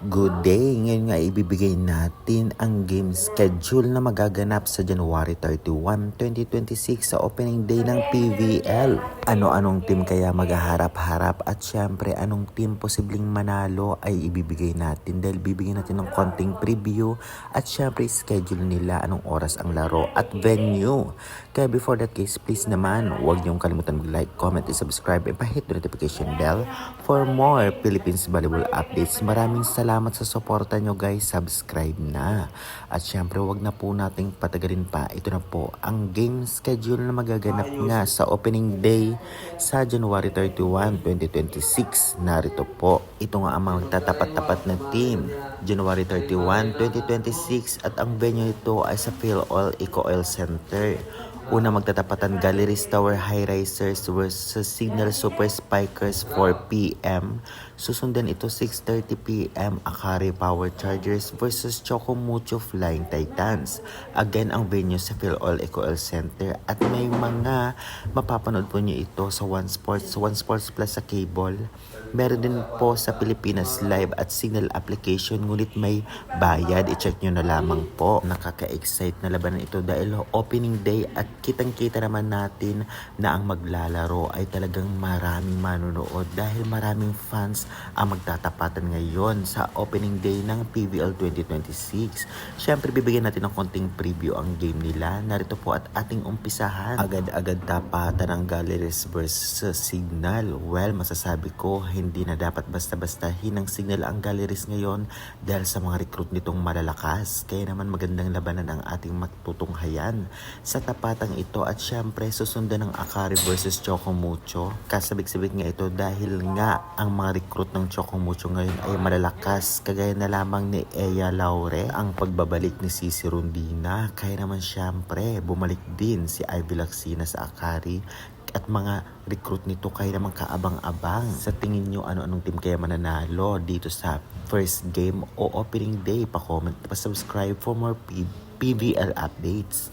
Good day! Ngayon nga ibibigay natin ang game schedule na magaganap sa January 31, 2026 sa opening day ng PVL. Ano-anong team kaya maghaharap-harap at syempre anong team posibleng manalo ay ibibigay natin dahil bibigyan natin ng konting preview at syempre schedule nila, anong oras ang laro at venue. Kaya before that case, please naman huwag niyong kalimutan mag-like, comment, and subscribe and pa-hit the notification bell for more Philippines volleyball updates. Maraming salamat sa suporta nyo guys, subscribe na. At syempre wag na po nating patagalin pa. Ito na po ang game schedule na magaganap nga sa opening day sa January 31, 2026. Narito po, ito nga ang mga magtatapat-tapat na team. January 31, 2026 at ang venue nito ay sa PhilOil Eco Oil Center. Una magtatapatan Galleries Tower High Risers versus Signal Super Spikers 4 p.m. Susundan ito 6:30 p.m. Akari Power Chargers versus Choco Mucho Flying Titans. Again, ang venue sa PhilOil Eco Oil Center at may mga mapapanood po niyo ito sa One Sports Plus sa cable. Meron din po sa Pilipinas Live at Signal application, ngunit may bayad. I-check nyo na lamang po. Nakaka-excite na labanan ito dahil opening day at kitang-kita naman natin na ang maglalaro ay talagang maraming manunood dahil maraming fans ang magtatapatan ngayon sa opening day ng PVL 2026. Siyempre, bibigyan natin ng konting preview ang game nila. Narito po at ating umpisahan. Agad-agad tapatan ang Galleries versus Signal. Well, masasabi ko, hindi na dapat basta-bastahin ng Signal ang Galleries ngayon dahil sa mga recruit nitong malalakas. Kaya naman magandang labanan ang ating matutunghayan sa tapatang ito at syempre susundan ng Akari versus Choco Mucho. Kasabik-sabik nga ito dahil nga ang mga recruit ng Choco Mucho ngayon ay malalakas, kagaya na lamang ni Eya Laure, ang pagbabalik ni Cici Rondina. Kaya naman syempre bumalik din si Ivy Lacsina sa Akari at mga recruit nito, kaya naman kaabang-abang. Sa tingin nyo, ano-anong team kaya mananalo dito sa first game o opening day? Pa-comment, pa-subscribe for more PVL updates.